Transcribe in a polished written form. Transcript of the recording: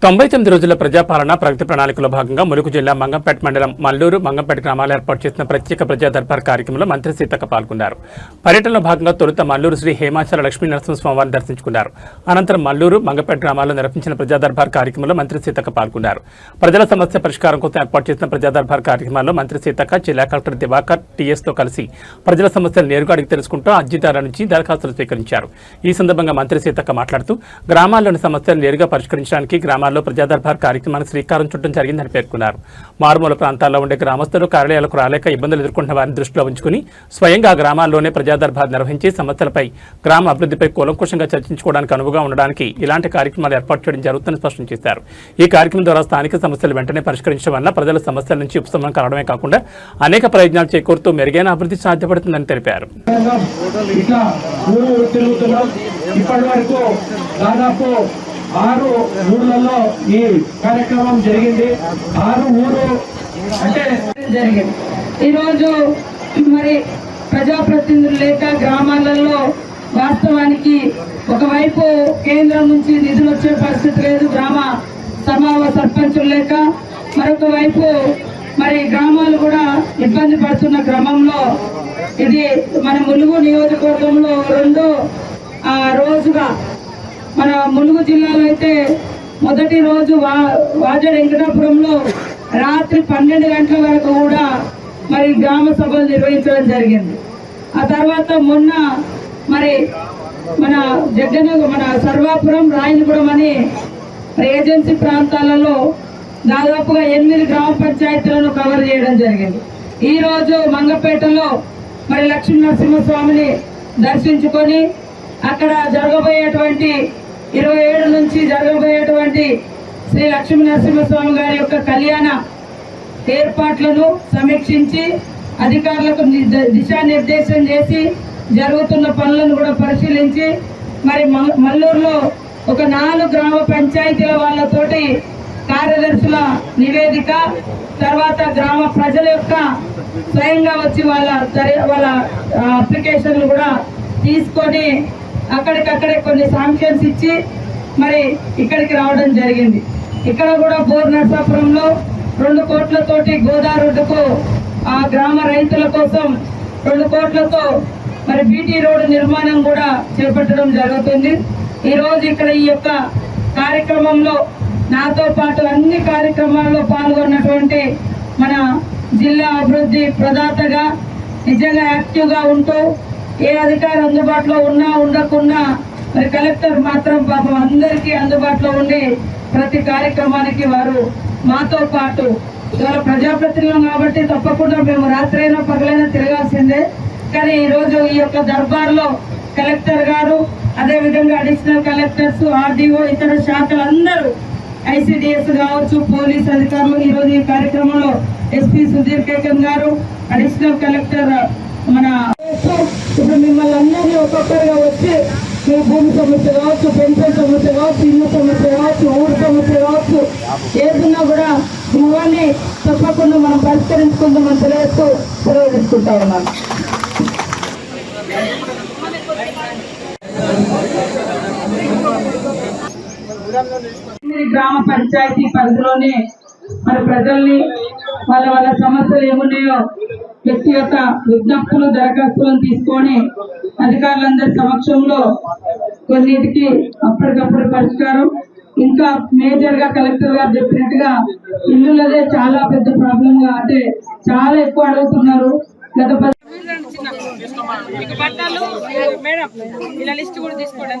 99 రోజుల ప్రజాపాలన ప్రగతి ప్రణాళికలో భాగంగా ములుగు జిల్లా మంగంపేట మండలం మల్లూరు మంగంపేట గ్రామాలు ఏర్పాటు చేసిన ప్రత్యేక ప్రజా దర్బార్ కార్యక్రమంలో మంత్రి సీతక్క పాల్గొన్నారు. పర్యటనలో భాగంగా తొలుత మల్లూరు శ్రీ హేమాచల లక్ష్మీ నరసింహస్వామివారిని దర్శించుకున్నారు. అనంతరం మల్లూరు మంగంపేట గ్రామాల్లో నిర్వహించిన ప్రజా దర్బార్ కార్యక్రమంలో మంత్రి సీతక్క పాల్గొన్నారు. ప్రజల సమస్య పరిష్కారం కోసం ఏర్పాటు చేసిన ప్రజా దర్బార్ కార్యక్రమాల్లో మంత్రి సీతక్క జిల్లా కలెక్టర్ దివాకర్ టీఎస్తో కలిసి ప్రజల సమస్యలు నేరుగా అడిగి తెలుసుకుంటూ అర్జీదారుల నుంచి దరఖాస్తులు స్వీకరించారు. ఈ సందర్భంగా మంత్రి సీతక్క మాట్లాడుతూ గ్రామాల్లోని సమస్యలు నేరుగా పరిష్కరించడానికి గ్రామాల్లో ప్రజా దర్బార్ కార్యక్రమానికి శ్రీకారం చుట్టడం జరిగిందని పేర్కొన్నారు. మారుమూల ప్రాంతాల్లో ఉండే గ్రామస్తులు కార్యాలయాలకు రాలేక ఇబ్బందులు ఎదుర్కొంటున్న వారిని దృష్టిలో ఉంచుకుని స్వయంగా గ్రామాల్లోనే ప్రజా దర్బార్ నిర్వహించి సమస్యలపై గ్రామ అభివృద్ధిపై కూలంకుషంగా చర్చించుకోవడానికి అనువుగా ఉండడానికి ఇలాంటి కార్యక్రమాలు ఏర్పాటు చేయడం జరుగుతుందని స్పష్టం చేశారు. ఈ కార్యక్రమం ద్వారా స్థానిక సమస్యలు వెంటనే పరిష్కరించడం వల్ల ప్రజల సమస్యల నుంచి ఉపశమనం కలగడమే కాకుండా అనేక ప్రయోజనాలు చేకూరుతూ మెరుగైన అభివృద్ధి సాధ్యపడుతుందని తెలిపారు. ఆరు ఊర్లలో ఈ కార్యక్రమం జరిగింది. 6 ఊరు అంటే జరిగింది. ఈరోజు మరి ప్రజాప్రతినిధులు లేక గ్రామాలలో వాస్తవానికి ఒకవైపు కేంద్రం నుంచి నిధులు వచ్చే పరిస్థితి లేదు, గ్రామ సర్పంచులు లేక, మరొక వైపు మరి గ్రామాలు కూడా ఇబ్బంది పడుతున్న క్రమంలో ఇది మన ములుగు నియోజకవర్గంలో 2 రోజుగా మన ములుగు జిల్లాలో అయితే మొదటి రోజు వాజడ వెంకటాపురంలో రాత్రి 12 గంటల వరకు కూడా మరి గ్రామ సభలు నిర్వహించడం జరిగింది. ఆ తర్వాత మొన్న మరి మన సర్వాపురం రాయనగూడెం అని ఏజెన్సీ ప్రాంతాలలో దాదాపుగా 8 గ్రామ పంచాయతీలను కవర్ చేయడం జరిగింది. ఈరోజు మంగపేటలో మరి లక్ష్మీ నరసింహస్వామిని దర్శించుకొని అక్కడ జరగబోయేటువంటి 27 నుంచి జరగబోయేటువంటి శ్రీ లక్ష్మీ నరసింహస్వామి గారి యొక్క కళ్యాణ ఏర్పాట్లను సమీక్షించి అధికారులకు దిశానిర్దేశం చేసి జరుగుతున్న పనులను కూడా పరిశీలించి మరి మల్లూరులో ఒక 4 గ్రామ పంచాయతీల వాళ్ళతోటి కార్యదర్శుల నివేదిక, తర్వాత గ్రామ ప్రజల యొక్క స్వయంగా వచ్చి వాళ్ళ అప్లికేషన్లు కూడా తీసుకొని అక్కడికక్కడే కొన్ని శాంక్షన్స్ ఇచ్చి మరి ఇక్కడికి రావడం జరిగింది. ఇక్కడ కూడా బోర్ నర్సాపురంలో 2 కోట్లతోటి గోదావరికు ఆ గ్రామ రైతుల కోసం 2 కోట్లతో మరి బీటీ రోడ్డు నిర్మాణం కూడా చేపట్టడం జరుగుతుంది. ఈరోజు ఇక్కడ ఈ యొక్క కార్యక్రమంలో నాతో పాటు అన్ని కార్యక్రమాల్లో పాల్గొన్నటువంటి మన జిల్లా అభివృద్ధి ప్రదాతగా నిజంగా యాక్టివ్గా ఉంటూ ఏ అధికారి అందుబాటులో ఉన్నా ఉండకున్నా మరి కలెక్టర్ మాత్రం పాపం అందరికీ అందుబాటులో ఉండి ప్రతి కార్యక్రమానికి వారు మాతో పాటు ఇవాళ ప్రజాప్రతినిధులు కాబట్టి తప్పకుండా మేము రాత్రైనా పగలైనా తిరగాల్సిందే. కానీ ఈరోజు ఈ యొక్క దర్బార్లో కలెక్టర్ గారు, అదేవిధంగా అడిషనల్ కలెక్టర్స్, ఆర్డీఓ, ఇతర శాఖలందరూ, ఐసిడిఎస్ కావచ్చు, పోలీస్ అధికారులు ఈరోజు ఈ కార్యక్రమంలో ఎస్పీ సుధీర్ కేకన్ గారు, అడిషనల్ కలెక్టర్ ఇప్పుడు మిమ్మల్ని అందరినీ ఒక్కొక్కరుగా వచ్చి మీ భూమి సమస్య కావచ్చు, పెన్షన్ సమస్య కావచ్చు, ఇల్లు సమస్య కావచ్చు, ఊరు సమస్య కావచ్చు, ఏదున్నా కూడా ఇవన్నీ తప్పకుండా మనం పరిష్కరించుకుందామని తెలియజేస్తూ సెలవు తీసుకుంటా ఉన్నాను. గ్రామ పంచాయతీ పరిధిలోనే మరి ప్రజల్ని వాళ్ళ సమస్యలు ఏమున్నాయో వ్యక్తిగత విజ్ఞప్తులు, దరఖాస్తులను తీసుకొని అధికారులందరి సమక్షంలో కొన్నిటికి అప్పటికప్పుడు పరిష్కారం. ఇంకా మేజర్ గా కలెక్టర్ గారు చెప్పినట్టుగా ఇల్లులదే చాలా పెద్ద ప్రాబ్లం గా, అంటే చాలా ఎక్కువ అడుగుతున్నారు. గత బట్టలు మేడం ఇలా లిస్ట్ కూడా తీసుకోండి.